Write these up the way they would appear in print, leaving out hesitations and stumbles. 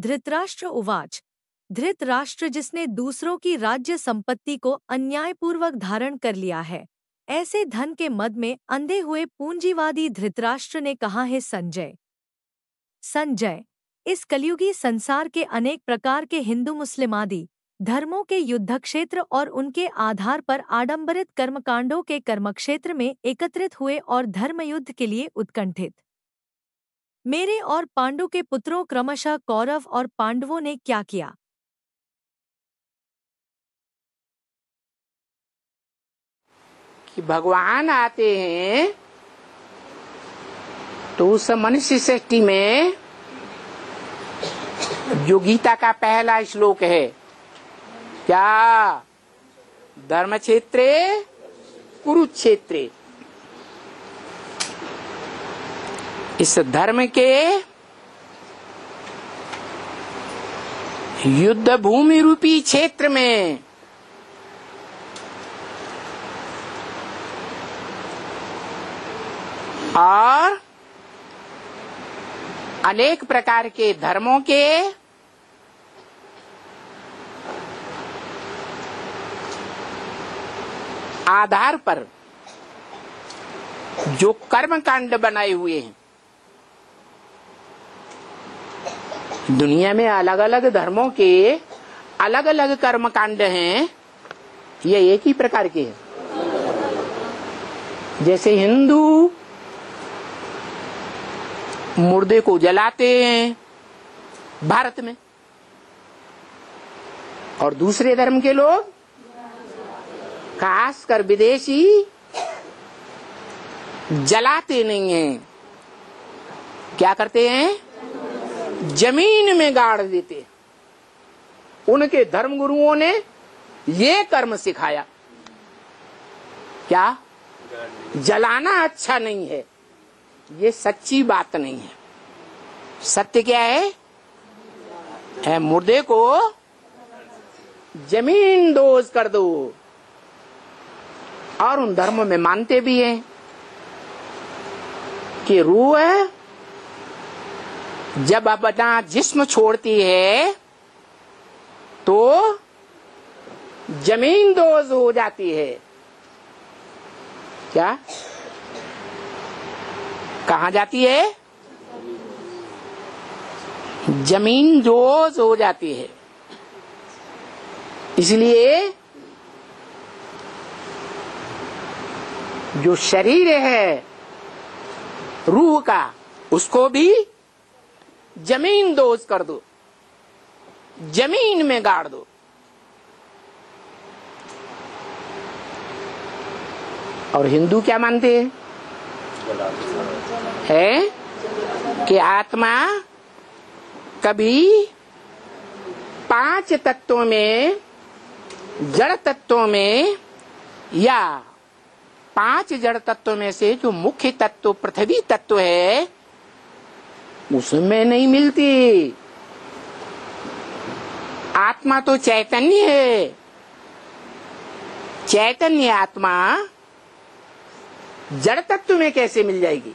धृतराष्ट्र उवाच। धृतराष्ट्र जिसने दूसरों की राज्य संपत्ति को अन्यायपूर्वक धारण कर लिया है, ऐसे धन के मद में अंधे हुए पूंजीवादी धृतराष्ट्र ने कहा है संजय। संजय, इस कलयुगी संसार के अनेक प्रकार के हिंदू मुस्लिमादि धर्मों के युद्धक्षेत्र और उनके आधार पर आडंबरित कर्मकांडों के कर्मक्षेत्र में एकत्रित हुए और धर्मयुद्ध के लिए उत्कंठित। मेरे और पांडु के पुत्रों क्रमशः कौरव और पांडवों ने क्या किया? कि भगवान आते हैं तो उस मनुष्य सृष्टि में जो गीता का पहला श्लोक है, क्या? धर्म क्षेत्रे कुरुक्षेत्रे। इस धर्म के युद्ध भूमि रूपी क्षेत्र में और अनेक प्रकार के धर्मों के आधार पर जो कर्मकांड बनाए हुए हैं, दुनिया में अलग अलग धर्मों के अलग अलग कर्मकांड हैं, ये एक ही प्रकार के हैं। जैसे हिंदू मुर्दे को जलाते हैं भारत में, और दूसरे धर्म के लोग, खासकर विदेशी, जलाते नहीं हैं। क्या करते हैं? जमीन में गाड़ देते। उनके धर्म गुरुओं ने ये कर्म सिखाया। क्या? जलाना अच्छा नहीं है। ये सच्ची बात नहीं है। सत्य क्या है? मुर्दे को जमीन दोज कर दो। और उन धर्मों में मानते भी हैं कि रूह जब अपना जिस्म छोड़ती है तो जमीन दोज हो जाती है। क्या? कहाँ जाती है? जमीन दोज हो जाती है। इसलिए जो शरीर है रूह का, उसको भी जमीन दोज कर दो, जमीन में गाड़ दो। और हिंदू क्या मानते हैं? है कि आत्मा कभी 5 तत्वों में, जड़ तत्वों में, या 5 जड़ तत्वों में से जो मुख्य तत्व पृथ्वी तत्व है उसमें नहीं मिलती। आत्मा तो चैतन्य है। चैतन्य आत्मा जड़ तत्व में कैसे मिल जाएगी?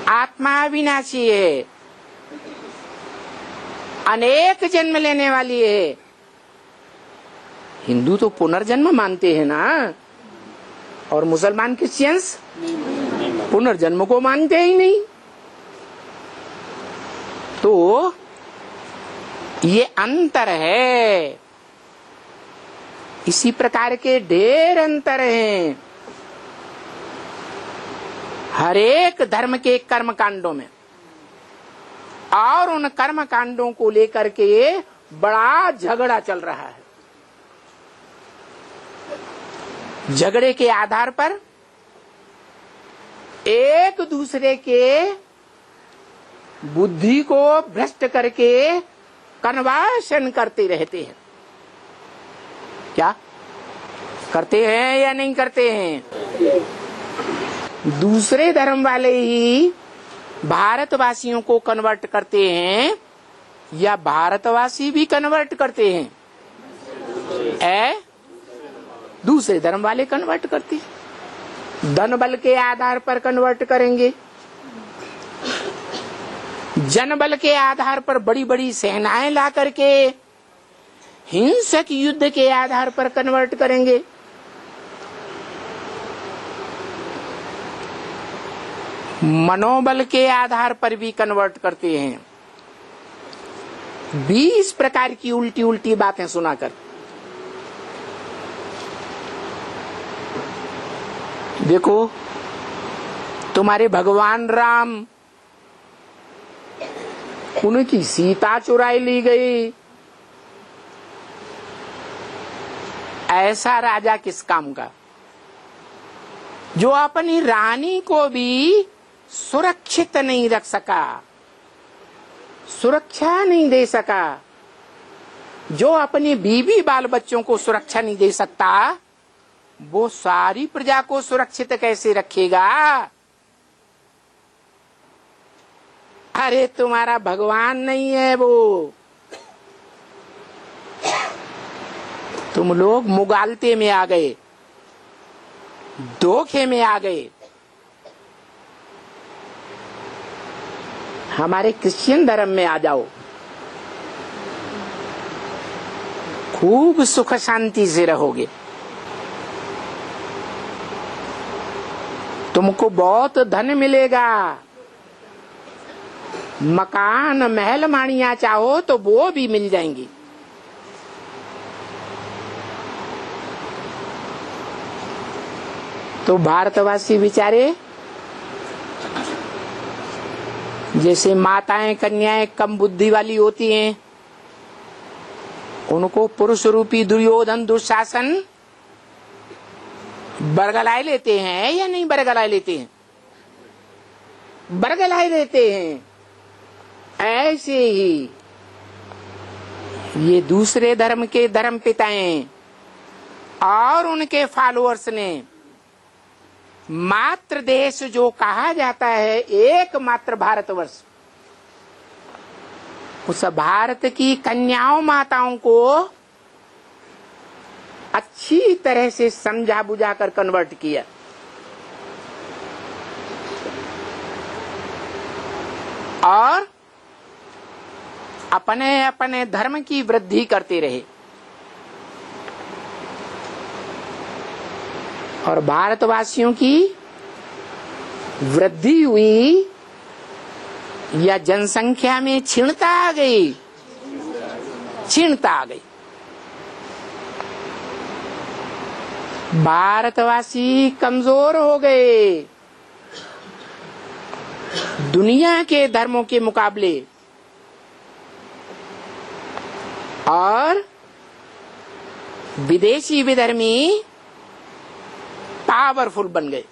आत्मा अविनाशी है, अनेक जन्म लेने वाली है। हिंदू तो पुनर्जन्म मानते हैं ना, और मुसलमान क्रिश्चियंस पुनर्जन्म को मानते ही नहीं। तो ये अंतर है। इसी प्रकार के ढेर अंतर हैं हर एक धर्म के कर्म कांडों में, और उन कर्म कांडों को लेकर के बड़ा झगड़ा चल रहा है। झगड़े के आधार पर एक दूसरे के बुद्धि को भ्रष्ट करके कन्वर्शन करते रहते हैं। क्या करते हैं या नहीं करते हैं? दूसरे धर्म वाले ही भारतवासियों को कन्वर्ट करते हैं, या भारतवासी भी कन्वर्ट करते हैं? दूसरे धर्म वाले कन्वर्ट करते हैं। धन बल के आधार पर कन्वर्ट करेंगे, जनबल के आधार पर बड़ी बड़ी सेनाएं ला करके हिंसक युद्ध के आधार पर कन्वर्ट करेंगे। मनोबल के आधार पर भी कन्वर्ट करते हैं। 20 प्रकार की उल्टी उल्टी बातें सुनाकर। देखो, तुम्हारे भगवान राम, उनकी सीता चुराई ली गई। ऐसा राजा किस काम का, जो अपनी रानी को भी सुरक्षित नहीं रख सका, सुरक्षा नहीं दे सका, जो अपने बीवी बाल बच्चों को सुरक्षा नहीं दे सकता, वो सारी प्रजा को सुरक्षित कैसे रखेगा? अरे तुम्हारा भगवान नहीं है वो, तुम लोग मुगालते में आ गए, धोखे में आ गए। हमारे क्रिश्चियन धर्म में आ जाओ, खूब सुख शांति से रहोगे। तुमको बहुत धन मिलेगा, मकान महल माड़ियां चाहो तो वो भी मिल जाएंगी। तो भारतवासी बेचारे, जैसे माताएं कन्याएं कम बुद्धि वाली होती हैं, उनको पुरुष रूपी दुर्योधन दुशासन बरगलाए लेते हैं या नहीं बरगलाए लेते हैं? बरगलाए लेते हैं। ऐसे ही ये दूसरे धर्म के धर्म पिताएं और उनके फॉलोअर्स ने मात्र देश जो कहा जाता है, एकमात्र भारतवर्ष, उस भारत की कन्याओं माताओं को अच्छी तरह से समझा बुझा कर कन्वर्ट किया। और अपने अपने धर्म की वृद्धि करते रहे। और भारतवासियों की वृद्धि हुई या जनसंख्या में क्षीणता आ गई? क्षीणता आ गई। भारतवासी कमजोर हो गए दुनिया के धर्मों के मुकाबले, और विदेशी विधर्मी पावरफुल बन गए।